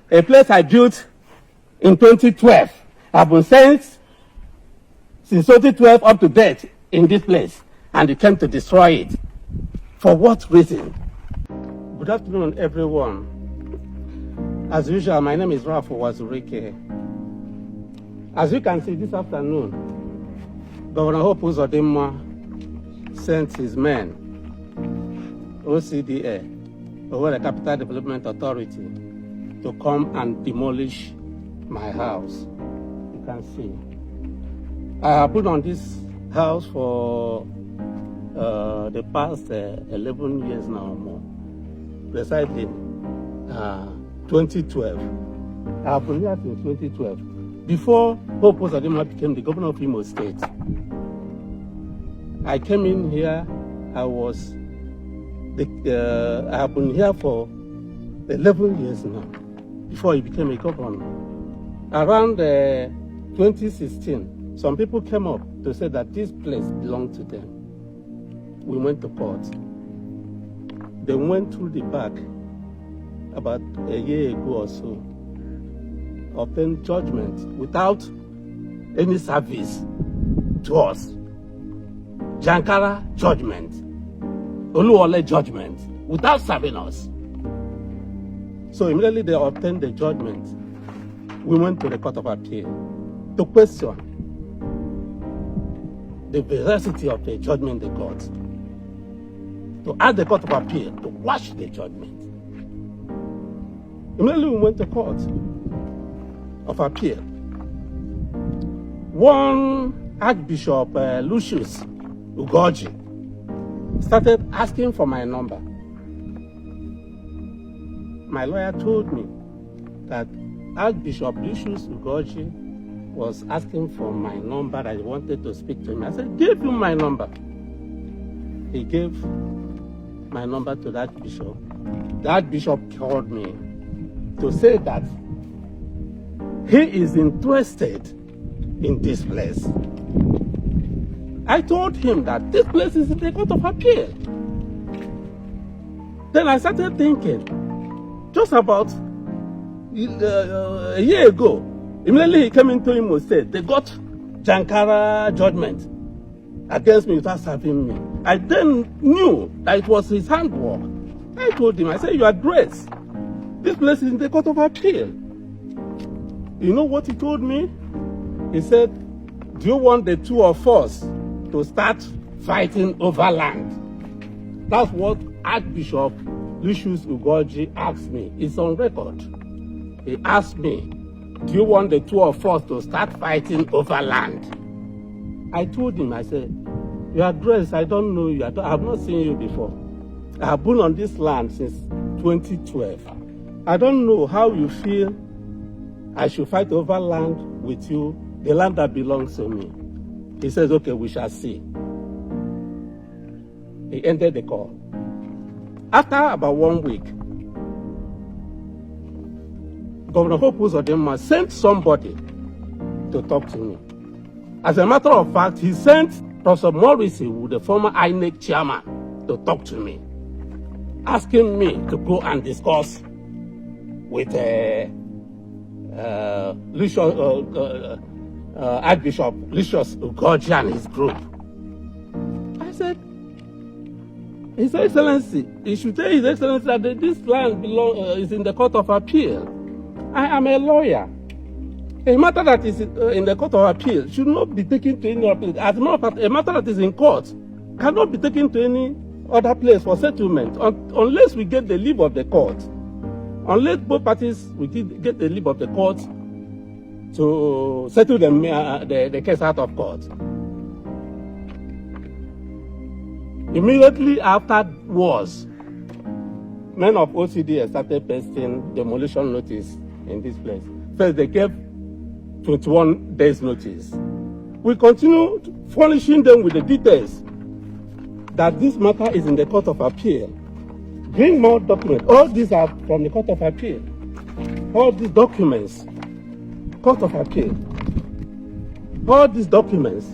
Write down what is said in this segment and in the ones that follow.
a place I built in 2012. I've been since 2012 up to date in this place, and you came to destroy it. For what reason? Good afternoon, everyone. As usual, my name is Ralph Wazurike. As you can see this afternoon, Governor Hope Uzodimma sent his men, OCDA, over the Capital Development Authority, to come and demolish my house. You can see. I have put on this house for the past 11 years now or more, precisely 2012. I have been here since 2012. Before Hope Uzodimma became the governor of Imo State, I came in here. I have been here for 11 years now, before he became a governor. Around 2016, some people came up to say that this place belonged to them. We went to court. They went through the back about a year ago or so, obtained judgment without any service to us. Jankara judgment, Oluwole judgment, without serving us. So immediately they obtained the judgment. We went to the Court of Appeal to question the veracity of the judgment they got, to ask the Court of Appeal to quash the judgment. Immediately we went to Court of Appeal. One Archbishop Lucius Ugoji started asking for my number. My lawyer told me that Archbishop Lucius Ugoji was asking for my number. I wanted to speak to him. I said, give him my number. He gave my number to that bishop. That bishop called me to say that he is interested in this place. I told him that this place is in the Court of Appeal. Then I started thinking, just about a year ago, immediately he came into Imo State. They got Jankara judgment against me without serving me. I then knew that it was his handwork. I told him, I said, you are great. This place is in the Court of Appeal. You know what he told me? He said, do you want the two of us to start fighting over land? That's what Archbishop Lucius Ugoji asked me. It's on record. He asked me, do you want the two of us to start fighting over land? I told him, I said, you are dressed, I don't know you. I have not seen you before. I have been on this land since 2012. I don't know how you feel I should fight over land with you, the land that belongs to me. He says, okay, we shall see. He ended the call. After about 1 week, Governor Hope Uzodimma sent somebody to talk to me. As a matter of fact, he sent Professor Morrissey, the former INEC chairman, to talk to me, asking me to go and discuss with Archbishop Lucius Ugoji and his group. I said, His Excellency, he should tell His Excellency that this land is in the Court of Appeal. I am a lawyer. A matter that is in the Court of Appeal should not be taken to any other place. As a matter of fact, a matter that is in court cannot be taken to any other place for settlement unless we get the leave of the court. Unless both parties will get the leave of the court to settle the case out of court. Immediately afterwards, men of OCD started pasting demolition notice in this place. First, they gave 21 days notice. We continued furnishing them with the details that this matter is in the Court of Appeal. Bring more documents. All these are from the Court of Appeal. All these documents, Court of Appeal. All these documents.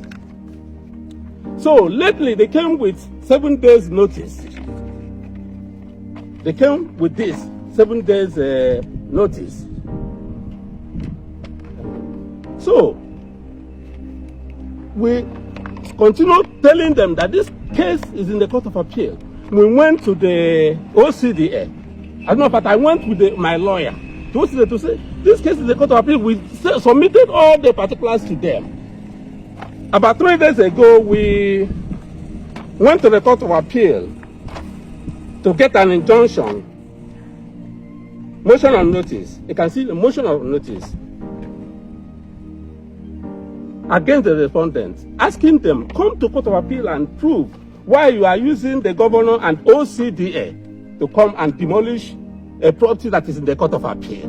So lately they came with 7 days notice. They came with this 7 days notice. So, we continue telling them that this case is in the Court of Appeal. We went to the OCDA. I don't know, but I went with my lawyer to OCDA to say, this case is in the Court of Appeal. We submitted all the particulars to them. About 3 days ago, we went to the Court of Appeal to get an injunction, motion on notice. You can see the motion on notice against the respondents, asking them, come to Court of Appeal and prove why you are using the governor and OCDA to come and demolish a property that is in the Court of Appeal.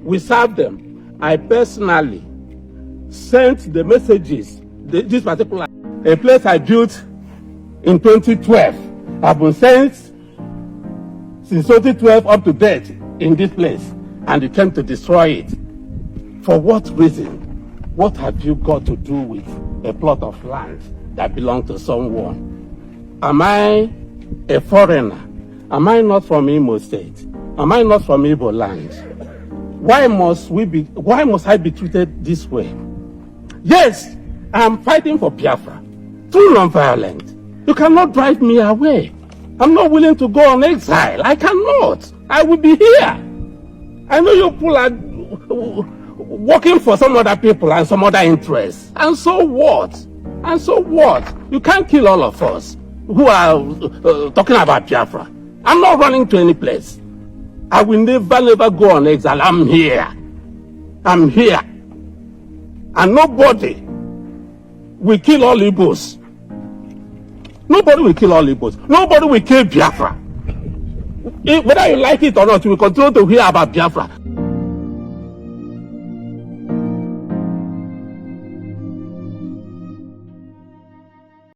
We served them. I personally sent the messages, this particular, a place I built in 2012. I've been sent since 2012 up to date in this place, and you came to destroy it. For what reason? What have you got to do with a plot of land that belongs to someone? Am I a foreigner? Am I not from Imo State? Am I not from Igbo land? Why must I be treated this way? Yes, I'm fighting for Biafra through non-violence. You cannot drive me away. I'm not willing to go on exile. I cannot. I will be here. I know you people are working for some other people and some other interests. And so what? And so what? You can't kill all of us who are talking about Biafra. I'm not running to any place. I will never go on exile. I'm here. I'm here. And nobody will kill all Igbos. Nobody will kill all Igbos. Nobody will kill Biafra. Whether you like it or not, you will continue to hear about Biafra.